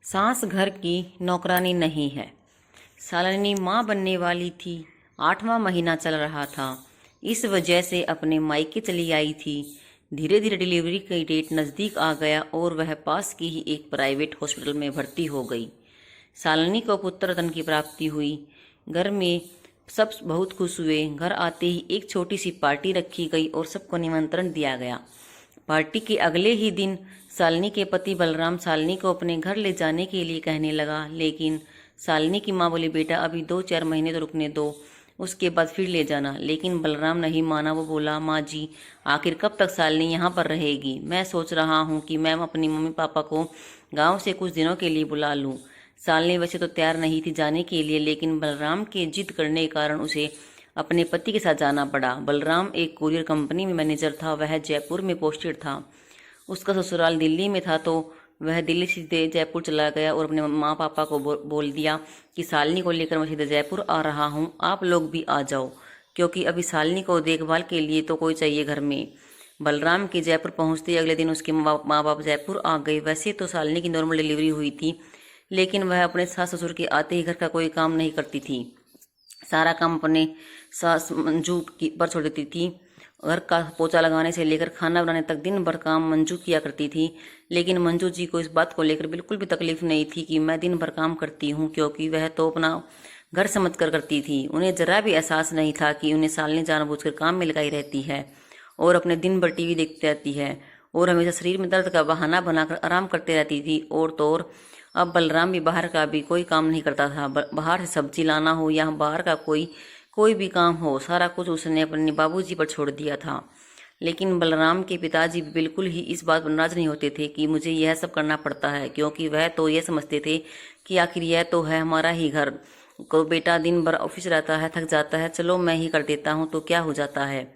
सास घर की नौकरानी नहीं है। सालनी माँ बनने वाली थी। 8वां महीना चल रहा था। इस वजह से अपने मायके चली आई थी। धीरे धीरे डिलीवरी की डेट नज़दीक आ गया और वह पास की ही एक प्राइवेट हॉस्पिटल में भर्ती हो गई। सालनी को पुत्र रत्न की प्राप्ति हुई। घर में सब बहुत खुश हुए। घर आते ही एक छोटी सी पार्टी रखी गई और सबको निमंत्रण दिया गया। पार्टी के अगले ही दिन शालिनी के पति बलराम शालिनी को अपने घर ले जाने के लिए कहने लगा, लेकिन शालिनी की माँ बोली, बेटा अभी 2-4 महीने तो रुकने दो, उसके बाद फिर ले जाना। लेकिन बलराम नहीं माना। वो बोला, माँ जी आखिर कब तक शालिनी यहाँ पर रहेगी? मैं सोच रहा हूँ कि मैं अपनी मम्मी पापा को गाँव से कुछ दिनों के लिए बुला लूँ। शालिनी वैसे तो तैयार नहीं थी जाने के लिए, लेकिन बलराम के जिद करने के कारण उसे अपने पति के साथ जाना पड़ा। बलराम एक कुरियर कंपनी में मैनेजर था। वह जयपुर में पोस्टेड था। उसका ससुराल दिल्ली में था, तो वह दिल्ली से सीधे जयपुर चला गया और अपने माँ पापा को बोल दिया कि शालिनी को लेकर मैं सीधे जयपुर आ रहा हूँ, आप लोग भी आ जाओ, क्योंकि अभी शालिनी को देखभाल के लिए तो कोई चाहिए घर में। बलराम के जयपुर पहुँचते अगले दिन उसके माँ बाप जयपुर आ गए। वैसे तो शालिनी की नॉर्मल डिलीवरी हुई थी, लेकिन वह अपने सास ससुर के आते ही घर का कोई काम नहीं करती थी। सारा काम अपने सास मंजू की पर छोड़ देती थी। घर का पोछा लगाने से लेकर खाना बनाने तक दिन भर काम मंजू किया करती थी। लेकिन मंजू जी को इस बात को लेकर बिल्कुल भी तकलीफ नहीं थी कि मैं दिन भर काम करती हूँ, क्योंकि वह तो अपना घर समझ कर करती थी। उन्हें जरा भी एहसास नहीं था कि उन्हें शालिनी जानबूझकर काम में लगाई रहती है और अपने दिन भर टीवी देखती रहती है और हमेशा शरीर में दर्द का बहाना बनाकर आराम करती रहती थी। और तो और अब बलराम भी बाहर का भी कोई काम नहीं करता था। बाहर से सब्जी लाना हो या बाहर का कोई भी काम हो, सारा कुछ उसने अपने बाबूजी पर छोड़ दिया था। लेकिन बलराम के पिताजी बिल्कुल ही इस बात पर नाराज नहीं होते थे कि मुझे यह सब करना पड़ता है, क्योंकि वह तो यह समझते थे कि आखिर यह तो है हमारा ही घर। को बेटा दिन भर ऑफिस रहता है, थक जाता है, चलो मैं ही कर देता हूँ तो क्या हो जाता है।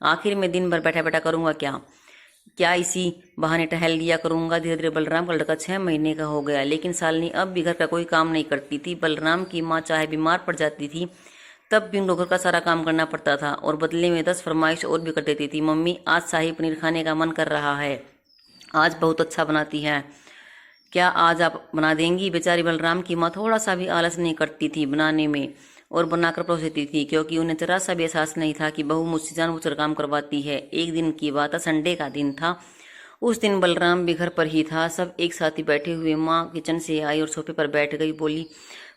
आखिर में दिन भर बैठा बैठा करूँगा क्या इसी बहाने टहल लिया करूंगा। धीरे धीरे बलराम का लड़का 6 महीने का हो गया, लेकिन शालिनी अब भी घर का कोई काम नहीं करती थी। बलराम की माँ चाहे बीमार पड़ जाती थी तब भी उनको घर का सारा काम करना पड़ता था और बदले में 10 फरमाइश और भी कर देती थी। मम्मी आज शाही पनीर खाने का मन कर रहा है, आज बहुत अच्छा बनाती है, क्या आज आप बना देंगी? बेचारी बलराम की माँ थोड़ा सा भी आलस नहीं करती थी बनाने में और बनाकर परोस देती थी, क्योंकि उन्हें जरा सा भी एहसास नहीं था कि बहू मुझसे जानबूझकर काम करवाती है। एक दिन की बात है, संडे का दिन था। उस दिन बलराम भी घर पर ही था। सब एक साथ ही बैठे हुए। माँ किचन से आई और सोफे पर बैठ गई। बोली,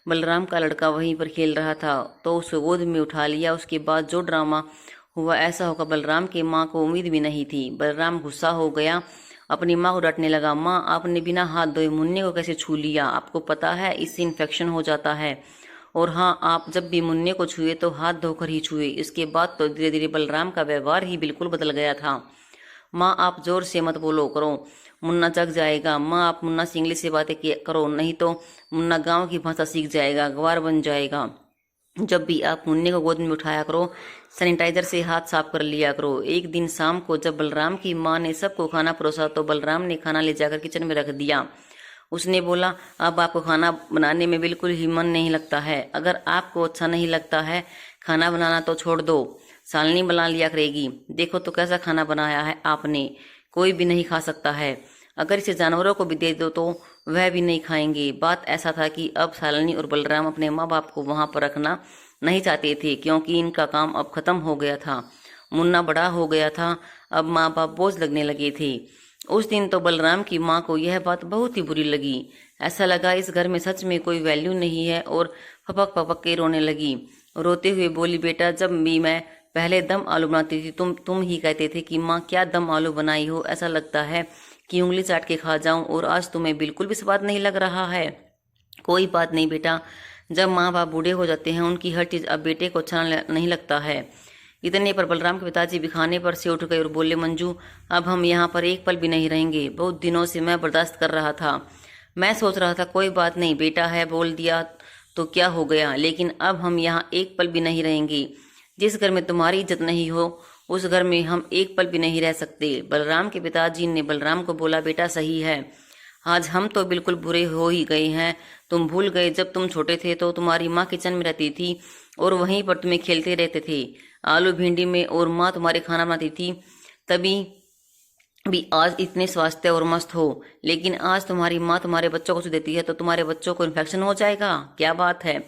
बलराम का लड़का वहीं पर खेल रहा था तो उसे गोद में उठा लिया। उसके बाद जो ड्रामा हुआ, ऐसा होगा बलराम की माँ को उम्मीद भी नहीं थी। बलराम गुस्सा हो गया, अपनी माँ को डांटने लगा, माँ आपने बिना हाथ धोए मुन्ने को कैसे छू लिया? आपको पता है इससे इन्फेक्शन हो जाता है। और हाँ, आप जब भी मुन्ने को छुए तो हाथ धोकर ही छुए। इसके बाद तो धीरे धीरे बलराम का व्यवहार ही बिल्कुल बदल गया था। माँ आप जोर से मत बोलो करो, मुन्ना जग जाएगा। माँ आप मुन्ना से इंग्लिश से बातें करो, नहीं तो मुन्ना गांव की भाषा सीख जाएगा, गवार बन जाएगा। जब भी आप मुन्ने को गोद में उठाया करो, सैनिटाइजर से हाथ साफ कर लिया करो। एक दिन शाम को जब बलराम की माँ ने सबको खाना परोसा तो बलराम ने खाना ले जाकर किचन में रख दिया। उसने बोला, अब आपको खाना बनाने में बिल्कुल ही मन नहीं लगता है। अगर आपको अच्छा नहीं लगता है खाना बनाना तो छोड़ दो, शालिनी बना लिया करेगी। देखो तो कैसा खाना बनाया है आपने, कोई भी नहीं खा सकता है। अगर इसे जानवरों को भी दे दो तो वह भी नहीं खाएंगे। बात ऐसा था कि अब शालिनी और बलराम अपने माँ बाप को वहां पर रखना नहीं चाहते थे, क्योंकि इनका काम अब खत्म हो गया था। मुन्ना बड़ा हो गया था, अब माँ बाप बोझ लगने लगे थे। उस दिन तो बलराम की माँ को यह बात बहुत ही बुरी लगी। ऐसा लगा इस घर में सच में कोई वैल्यू नहीं है और फपक फपक के रोने लगी। रोते हुए बोली, बेटा जब भी मैं पहले दम आलू बनाती थी तुम ही कहते थे कि माँ क्या दम आलू बनाई हो, ऐसा लगता है कि उंगली चाट के खा जाऊं, और आज तुम्हें बिल्कुल भी स्वाद नहीं लग रहा है। कोई बात नहीं बेटा, जब माँ बाप बूढ़े हो जाते हैं उनकी हर चीज अब बेटे को अच्छा नहीं लगता है। इतने पर बलराम के पिताजी भी खाने पर से उठ गए और बोले, मंजू अब हम यहाँ पर एक पल भी नहीं रहेंगे। बहुत दिनों से मैं बर्दाश्त कर रहा था, मैं सोच रहा था कोई बात नहीं, बेटा है बोल दिया तो क्या हो गया, लेकिन अब हम यहाँ एक पल भी नहीं रहेंगे। जिस घर में तुम्हारी इज्जत नहीं हो उस घर में हम एक पल भी नहीं रह सकते। बलराम के पिताजी ने बलराम को बोला, बेटा सही है, आज हम तो बिल्कुल बुरे हो ही गए हैं। तुम भूल गए जब तुम छोटे थे तो तुम्हारी माँ किचन में रहती थी और वहीं पर तुम्हें खेलते रहते थे आलू भिंडी में, और माँ तुम्हारे खाना बनाती थी, तभी भी आज इतने स्वास्थ्य और मस्त हो, लेकिन आज तुम्हारी माँ तुम्हारे बच्चों को देती है तो तुम्हारे बच्चों को इन्फेक्शन हो जाएगा। क्या बात है।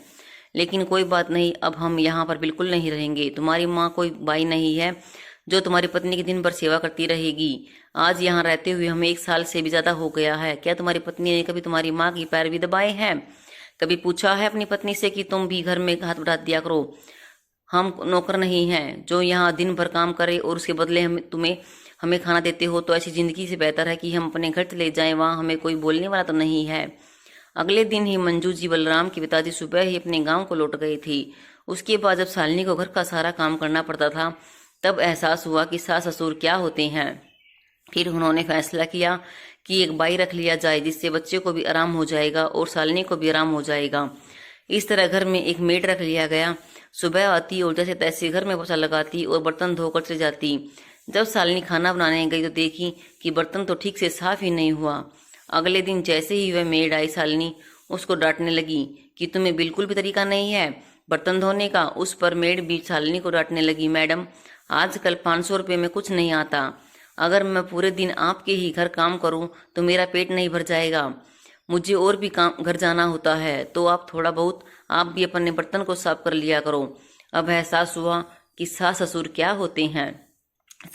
लेकिन कोई बात नहीं, अब हम यहाँ पर बिल्कुल नहीं रहेंगे। तुम्हारी माँ कोई बाई नहीं है जो तुम्हारी पत्नी की दिन भर सेवा करती रहेगी। आज यहाँ रहते हुए हमें 1 साल से भी ज्यादा हो गया है। क्या तुम्हारी पत्नी ने कभी तुम्हारी माँ की पैर भी दबाए हैं? कभी पूछा है अपनी पत्नी से कि तुम भी घर में हाथ बढ़ा दिया करो? हम नौकर नहीं हैं जो यहाँ दिन भर काम करे और उसके बदले हमें खाना देते हो। तो ऐसी जिंदगी से बेहतर है कि हम अपने घर चले जाएं, वहाँ हमें कोई बोलने वाला तो नहीं है। अगले दिन ही मंजू जी बलराम के पिताजी सुबह ही अपने गांव को लौट गए थे। उसके बाद जब शालिनी को घर का सारा काम करना पड़ता था तब एहसास हुआ कि सास ससुर क्या होते हैं। फिर उन्होंने फैसला किया कि एक बाई रख लिया जाए जिससे बच्चे को भी आराम हो जाएगा और शालिनी को भी आराम हो जाएगा। इस तरह घर में एक मेड रख लिया गया। सुबह आती और जैसे तैसे घर में पोछा लगाती और बर्तन धोकर चली जाती। जब शालिनी खाना बनाने गई तो देखी कि बर्तन तो ठीक से साफ ही नहीं हुआ। अगले दिन जैसे ही वह मेड आई, शालिनी उसको डांटने लगी कि तुम्हें बिल्कुल भी तरीका नहीं है बर्तन धोने का। उस पर मेड भी शालिनी को डांटने लगी, मैडम आजकल 500 रुपये में कुछ नहीं आता। अगर मैं पूरे दिन आपके ही घर काम करूं तो मेरा पेट नहीं भर जाएगा। मुझे और भी काम घर जाना होता है, तो आप थोड़ा बहुत आप भी अपने बर्तन को साफ कर लिया करो। अब एहसास हुआ कि सास ससुर क्या होते हैं।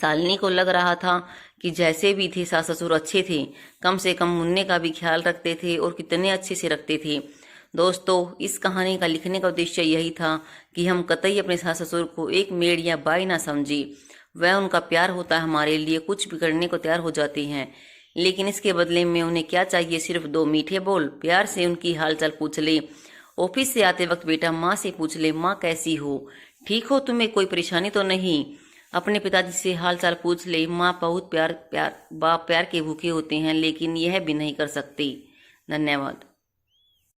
शालिनी को लग रहा था कि जैसे भी थे सास ससुर अच्छे थे, कम से कम मुन्ने का भी ख्याल रखते थे और कितने अच्छे से रखते थे। दोस्तों, इस कहानी का लिखने का उद्देश्य यही था कि हम कतई अपने सास ससुर को एक मेड या बाई ना समझे। वह उनका प्यार होता है, हमारे लिए कुछ भी करने को तैयार हो जाते हैं, लेकिन इसके बदले में उन्हें क्या चाहिए? सिर्फ 2 मीठे बोल। प्यार से उनकी हालचाल पूछ ले। ऑफिस से आते वक्त बेटा माँ से पूछ ले, माँ कैसी हो, ठीक हो, तुम्हें कोई परेशानी तो नहीं? अपने पिताजी से हालचाल पूछ ले। माँ बहुत बाप प्यार के भूखे होते हैं, लेकिन यह भी नहीं कर सकती। धन्यवाद।